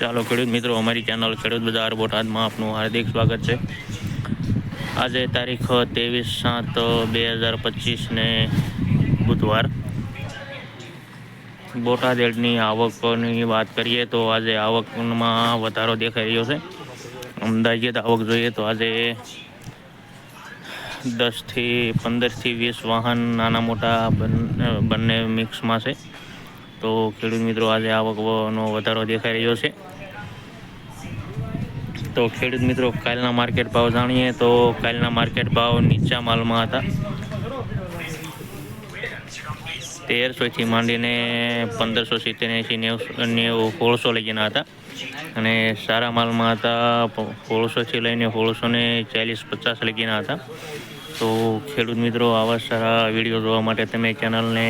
ચાલો ખેડૂત મિત્રો, અમારી ચેનલ ખેડૂત બજાર બોટાદમાં આપનું હાર્દિક સ્વાગત છે। આજે તારીખ 23/7/2025 ને બુધવાર। બોટાદ એડની આવકની વાત કરીએ તો આજે આવકમાં વધારો દેખાઈ રહ્યો છે। અંદાજિત આવક જોઈએ તો આજે 10 થી 15 થી 20 વાહન નાના મોટા બંને મિક્સમાં છે। તો ખેડૂત મિત્રો, આજે આવકનો વધારો દેખાઈ રહ્યો છે। તો ખેડૂત મિત્રો, કાલના માર્કેટ ભાવ જાણીએ તો કાલના માર્કેટ ભાવ નીચા માલમાં હતા। 1300 થી માંડીને 1570 80 90 1600 લગીના હતા અને સારા માલમાં હતા 1600 થી લઈને 1640 50 લગીના હતા। તો ખેડૂત મિત્રો, આવા સારા વિડીયો જોવા માટે તમે ચેનલને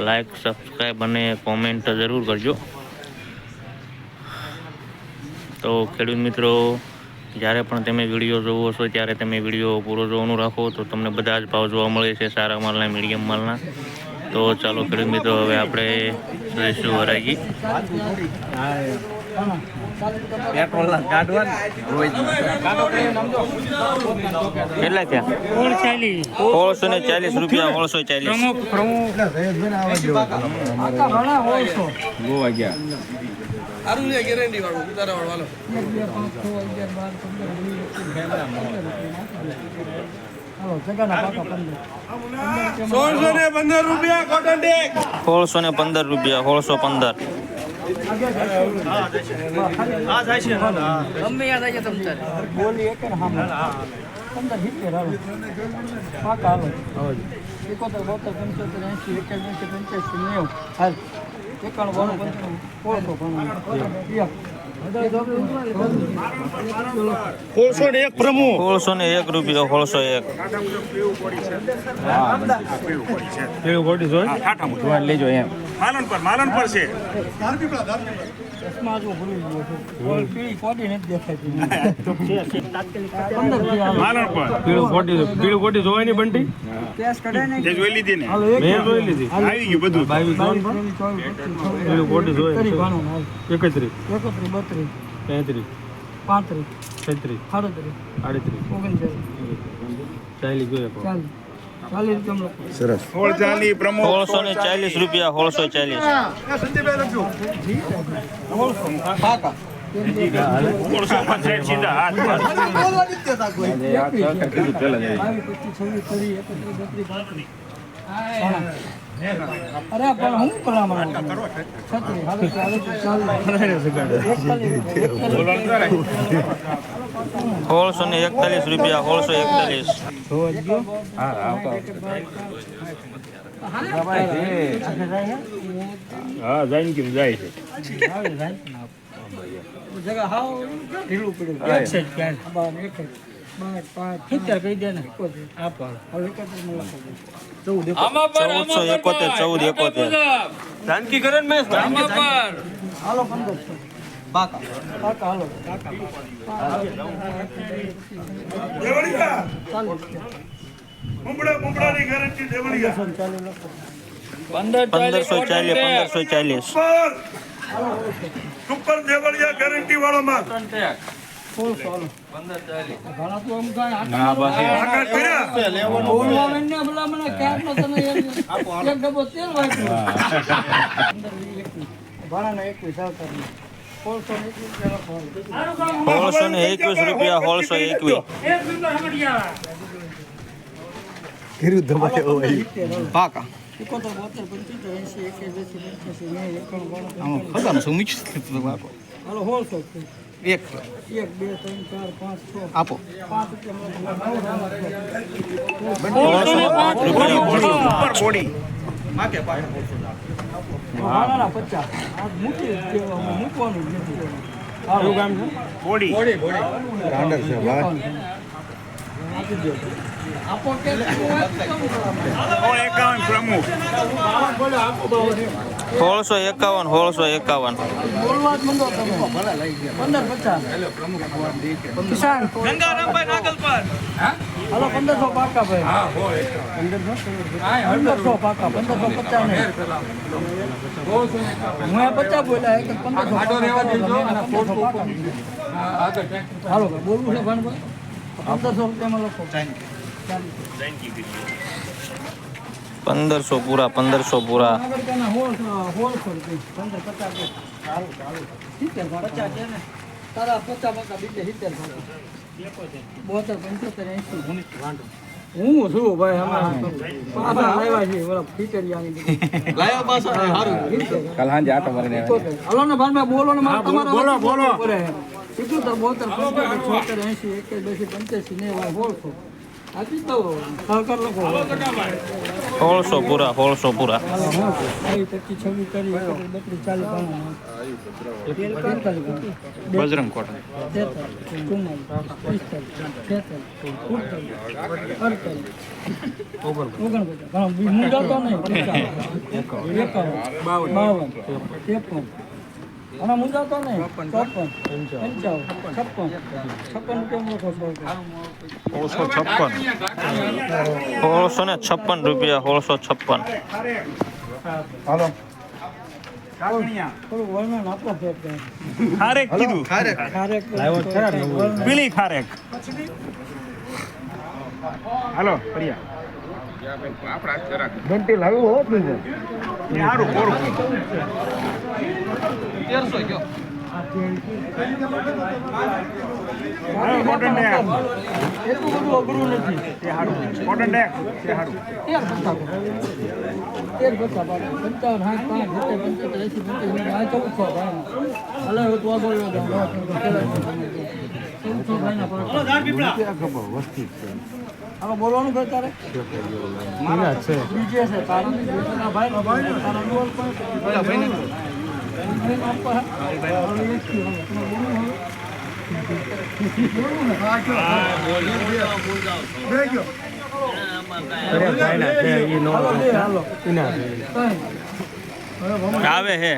લાઈક, સબસ્ક્રાઈબ અને કોમેન્ટ જરૂર કરજો। તો ખેડૂત મિત્રો, જ્યારે પણ તમે વિડીયો જોવો છો ત્યારે તમે વિડીયો પૂરો જોવાનું રાખો તો તમને બધા જ ભાવ જોવા મળે છે, સારા માલના, મીડિયમ માલના। તો ચાલો ખેડૂત મિત્રો, હવે આપણે જઈશું હરાજી। કેટલા થયા? 1640 રૂપિયા। 1640 ગેરંટી વાળું ઉતારા વાળો 1615 રૂપિયા કોટન ટેક। 1615 રૂપિયા। 1615 આ જાય છે ગમે યાદ આવી તમ તારે બોલી એક ને હામ 15 હિતેર હાલો પાકા હાલો 71 72 75 80 81 85 90 હાલ 91 1601 પ્રમુખ 1601 રૂપિયા। 1601 કેવું ગોડી જોઈ ઠાઠા લેજો એમ માલન પર છે ચશ્મા જો ભૂલી ગયો છે ઓલ પીળી કોડી નથી દેખાતી માલન પર પીળું કોડી જોવાય ની બંટી કેસ કઢાય ને જે જોઈ લીધી ને મેં જોઈ લીધી આવી ગયું બધું પીળું કોડી જોઈ 31 32 33 35 36 38 39 સરસ 1640 પ્રમુખ 1640 રૂપિયા। 1640 સંજયભાઈ લખજો પાકા 1650 સીધા હાથ અરે પણ હું કરામાં છત્રી હાલે ચાલે 1641 રૂપિયા। 1641 હા જાઈન કેમ જાય છે જગા હાવ ઢીલું પડ્યું એક છે ક્યાં બાર એક હિતેર કહી દે ને આપો હવે 1471 જાનકી કરે ને મેં હાલો 1500 પાકા હાલો દેવળિયા મુંબડાની guarantee Devaliya 1540 super Devaliya guarantee વાળો માલ 1600 ઘણા તો આમ કાય ના બસ આગળ કર્યા લેવાનો બોલવા ને ભલા મને ક્યાં નો તને એક ડબ્બો તેલ વાગ્યો ઘણા 21 આવતા 1621 રૂપિયા। 1621 પાકા 71 હાલો 1600 1 2 3 4 5 6 આપો 5 ઉપર બોડી માકે પાકા 50 આ મૂકી મૂકવાનું નથી કયું ગામ છે બોડી રાંડર છે ભાઈ આપો કે 51 પ્રમુખ બોલો આપો બાવને 1651 1651 બોલવા જ મંડો તમે 1550 કિસાન હાલો 1500 પાકા ભાઈ 1500 પાકા 1550 નહીં હું 50 બોલ્યા એક 1500 હાલો બોલવું છે ભાણભાઈ 1500 રૂપિયામાં લખો 1500 પૂરા 1500 પૂરા 1600 રૂપિયા 50 ને તારા 50 પાકા બીજે 70 72 75 80 હું છું ભાઈ હમણાં પાછા લાવ્યા છે ઓલા ફીટરિયાની બધી લાવ્યા પાછા સારું કાલ હાંજે આટો મારીને હલો ને ભાઈ બોલો ને મારે તમારા બોલો બોલો 77 72 75 76 81 82 85 ને 1600 આપી દો સહકાર લખો 1600 પૂરા 1600 પૂરા 25 26 કરી 32 40 બજરંગ કોટન 1656 રૂપિયા 1656 હાલો થોડું વર્ણન આપો ખારેક કીધું ખારેક પીળી ખારેક હાલો પ્રિયા ઘંટી લાવ્યું હોત ને સારું કોરું 1300 ગયો કોટન ડેક એટલું બધું અઘરું નથી તે સારું કોટન ડેક તે સારું 13 બોલવાનું ભાઈ તારે મારા છે બીજે છે તારા ભાઈ તારા બોલ પણ આવે હે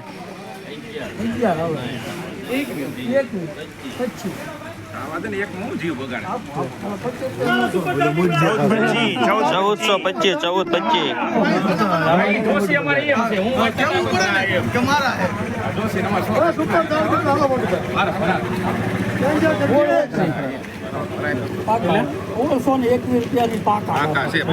1621 રૂપિયાની પાકા છે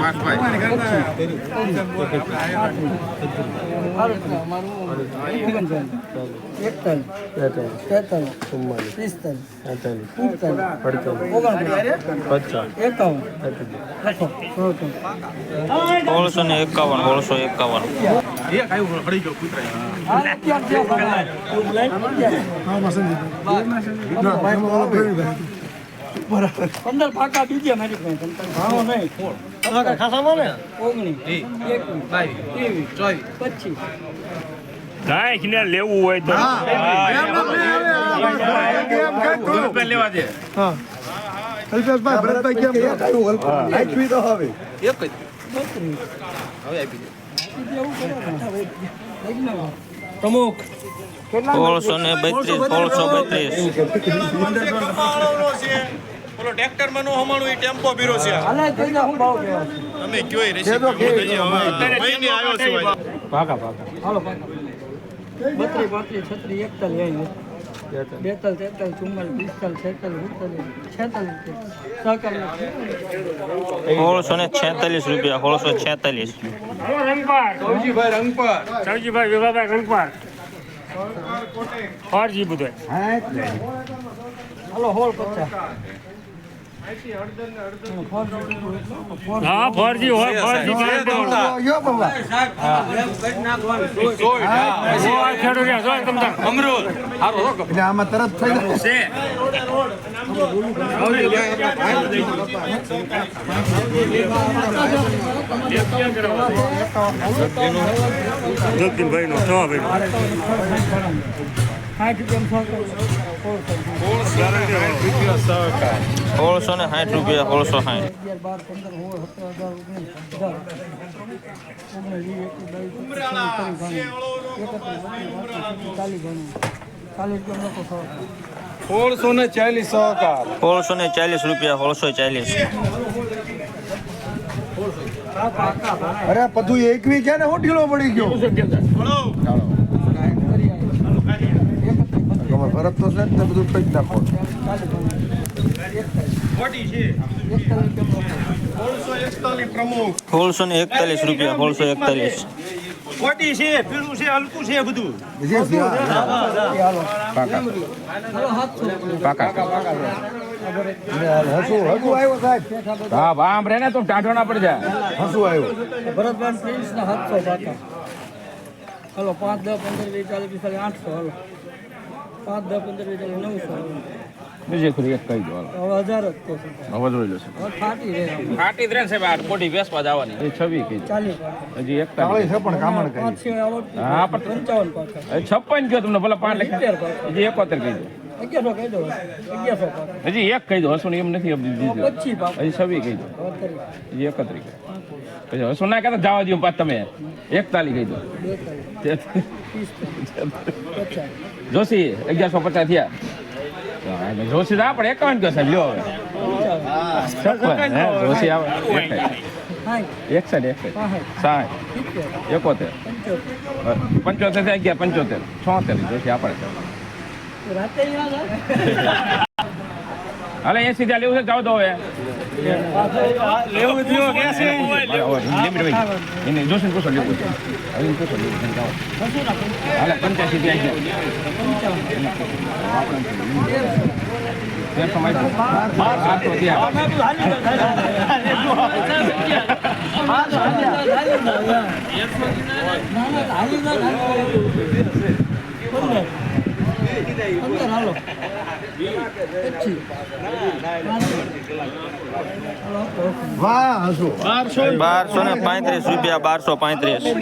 15 પાકા બીજે મારી પાસે ભાવો નહીં ખાસામાં ને 19 21 લેવું હોય તો લેવા દે અલ્પેશભાઈ ભરતભાઈ કેમ આપી તો હવે એક જ હવે આપી દે પ્રમુખ 1632 ઓલો ટ્રેક્ટર માં નો હમાણું એ ટેમ્પો બીરો છે હાલે થઈ જા હું ભાવ કહેવા તમે કયો એ રેસી મહિને આવ્યો છું પાકા હાલો પાકા 32 35 36 41 1646 રૂપિયા 1646 સૌજીભાઈ વિભાભાઈ રંગપાર ફરજી બધું હાલો હોલ 50 હા ફરજી હોય ફરજી એટલે આમાં તરત થઈ જશે જગદીનભાઈ નો 60 રૂપિયા 1660. 1640 રૂપિયા 1640. અરે બધું એકવી છે ને હું ઢીલો પડી ગયો તમારે ફરક તો છે ને બધું કઈ નાખો 1641 રૂપિયા 1641. ખોટી છે પીળું છે હલકું છે બધું જે છે હસું આવ્યો સાહેબ હા આમ રે ને તો ટાઢો ના પડી જાય. હસું આવ્યો ભરતભાઈ પ્રિન્સના 700 પાકા. હલો 5, 10, 15, 20, 40, 45, 800 હલો 5, 10, 15, 20, 900 બીજી ખરી એક કહી દો હાલો. હવે 1000 જ કહો છો. હવે જોઈ લો છે હવે ફાટી રહે ફાટી જ રહે ને સાહેબ આ મોટી વેસવા જવાની એ 26 કહી દો. 40 પાકા. હજી 41 છે પણ કામણ કરી 5 છે આવડતું. હા, પણ 55 પાકા. 56 કયો તમને ભલે 5 લખી 70 પાકા. હજી 71 કહી દો. 1100 કહી દો 1100 પાકા. હજી એક કહી દો હસું એમ નથી હવે 25 પાકા. હજી 26 કહી દો. હવે 30. હજી 31 પછી હસું ના કહેતા જવા દઉં પાછ તમે 41 કહી દો. 42. 50. જોશી 1150 થયા જોશી ના પણ 51 કયો સાહેબ લ્યો હવે 56 હે જોશી આવે 61 60 71 75 થઈ ગયા 75 76 જોશી આપણે રાતે યાદ હાલે 80 ત્યાં લેવું છે જાવ દો હવે લેવું થયો કે છે એને જોશી પૂછો લેવું છે હવે પૂછો લેવું છે જાઓ હાલે 85 ત્યાં ગયા તેર સમય 12 ત્યાં હાલો 25. વાહ હસું 1235 રૂપિયા 1235.